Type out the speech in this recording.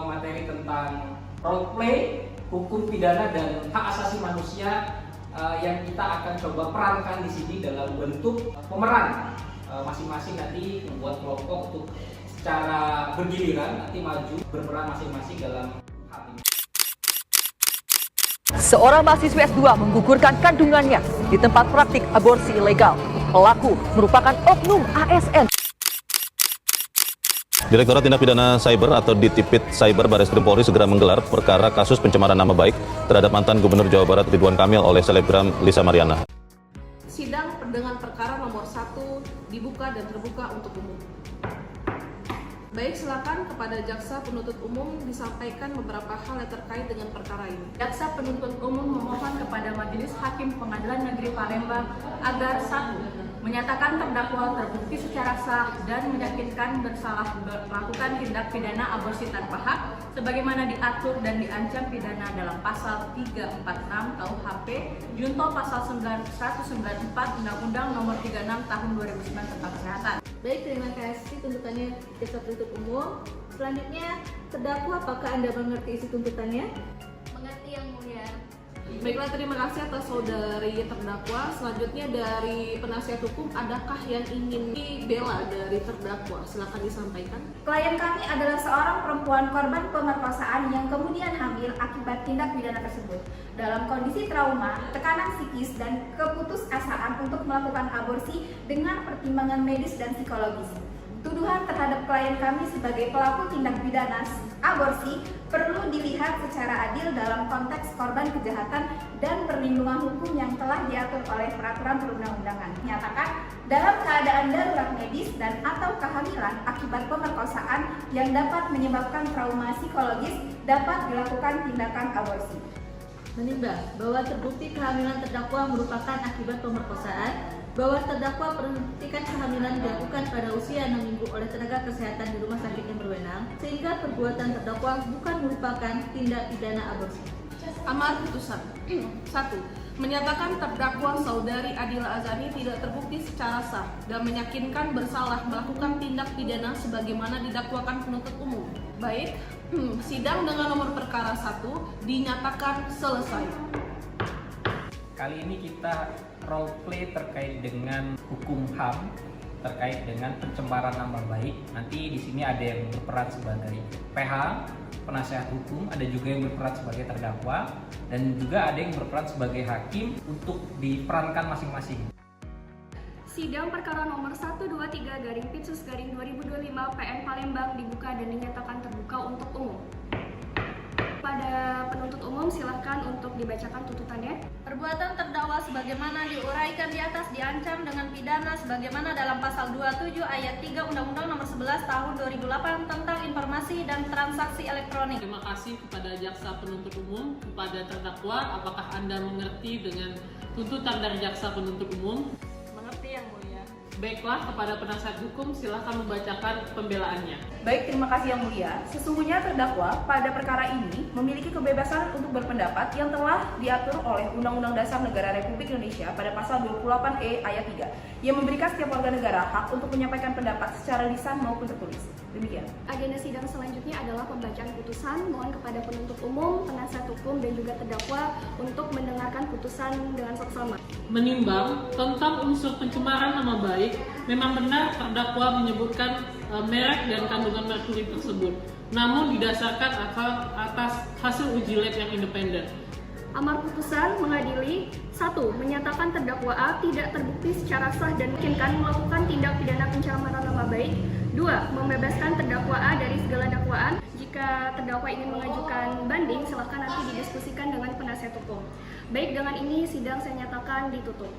materi tentang role play, hukum pidana dan hak asasi manusia yang kita akan coba perankan di sini dalam bentuk pemeran masing-masing nanti membuat kelompok untuk secara bergiliran nanti maju berperan masing-masing dalam hal ini. Seorang mahasiswa S2 menggugurkan kandungannya di tempat praktik aborsi ilegal. Pelaku merupakan oknum ASN. Direktorat Tindak Pidana Cyber atau Ditipid Cyber Barreskrim Polri segera menggelar perkara kasus pencemaran nama baik terhadap mantan Gubernur Jawa Barat Ridwan Kamil oleh selebgram Lisa Mariana. Sidang dengan perkara nomor 1 dibuka dan terbuka untuk umum. Baik, silakan kepada jaksa penuntut umum disampaikan beberapa hal yang terkait dengan perkara ini. Jaksa penuntut umum memohon kepada Majelis Hakim Pengadilan Negeri Palembang agar 1. Menyatakan terdakwa terbukti secara sah dan meyakinkan bersalah melakukan tindak pidana aborsi tanpa hak sebagaimana diatur dan diancam pidana dalam pasal 346 KUHP junto pasal 194 Undang-Undang Nomor 36 Tahun 2009 tentang Kesehatan. Baik, terima kasih tuntutannya jaksa penuntut umum. Selanjutnya, terdakwa apakah Anda mengerti isi tuntutannya? Mengerti, Yang Mulia. Baiklah, terima kasih atas saudari terdakwa. Selanjutnya dari penasihat hukum, adakah yang ingin dibela dari terdakwa? Silakan disampaikan. Klien kami adalah seorang perempuan korban pemerkosaan yang kemudian hamil akibat tindak pidana tersebut. Dalam kondisi trauma, tekanan psikis, dan keputusasaan untuk melakukan aborsi dengan pertimbangan medis dan psikologis. Tuduhan terhadap klien kami sebagai pelaku tindak pidana aborsi perlu dilihat secara adil dalam konteks korban kejahatan dan perlindungan hukum yang telah diatur oleh peraturan perundang-undangan. Menyatakan dalam keadaan darurat medis dan atau kehamilan akibat pemerkosaan yang dapat menyebabkan trauma psikologis dapat dilakukan tindakan aborsi. Menimbang bahwa terbukti kehamilan terdakwa merupakan akibat pemerkosaan, bahwa terdakwa perhentikan kehamilan dilakukan pada usia 6 minggu oleh tenaga kesehatan di rumah sakit yang berwenang, sehingga perbuatan terdakwa bukan merupakan tindak pidana aborsi. Amar putusan. 1. Menyatakan terdakwa saudari Adila Azani tidak terbukti secara sah dan meyakinkan bersalah melakukan tindak pidana sebagaimana didakwakan penuntut umum. Baik, sidang dengan nomor perkara 1 dinyatakan selesai. Kali ini kita role play terkait dengan hukum HAM terkait dengan pencemaran nama baik. Nanti di sini ada yang berperan sebagai PH, penasihat hukum, ada juga yang berperan sebagai terdakwa, dan juga ada yang berperan sebagai hakim untuk diperankan masing-masing. Sidang perkara nomor 123/Pitsus/2025 PN Palembang dibuka dan dinyatakan terbuka untuk umum. Pada penuntut umum silahkan untuk dibacakan tuntutannya. Perbuatan terdakwa sebagaimana diuraikan di atas diancam dengan pidana sebagaimana dalam pasal 27 ayat 3 Undang-Undang Nomor 11 Tahun 2008 tentang informasi dan transaksi elektronik. Terima kasih kepada jaksa penuntut umum. Kepada terdakwa, apakah Anda mengerti dengan tuntutan dari jaksa penuntut umum? Mengerti, Yang Mulia. Baiklah, kepada penasihat hukum silakan membacakan pembelaannya. Baik, terima kasih Yang Mulia. Sesungguhnya terdakwa pada perkara ini memiliki kebebasan untuk berpendapat yang telah diatur oleh Undang-Undang Dasar Negara Republik Indonesia pada pasal 28E ayat 3 yang memberikan setiap warga negara hak untuk menyampaikan pendapat secara lisan maupun tertulis. Demikian. Agenda sidang selanjutnya adalah pembacaan putusan. Mohon kepada penuntut umum, penasihat hukum, dan juga terdakwa untuk mendengarkan putusan dengan saksama. Menimbang tentang unsur pencemaran nama baik, memang benar terdakwa menyebutkan merek dan kandungan merkuri tersebut, namun didasarkan atas hasil uji lab yang independen. Amar putusan mengadili 1. Menyatakan terdakwa A tidak terbukti secara sah dan memungkinkan melakukan tindak pidana pencemaran nama baik. 2. Membebaskan terdakwa A dari segala dakwaan. Jika terdakwa ingin mengajukan banding, silakan nanti didiskusikan dengan penasihat hukum. Baik, dengan ini sidang saya nyatakan ditutup.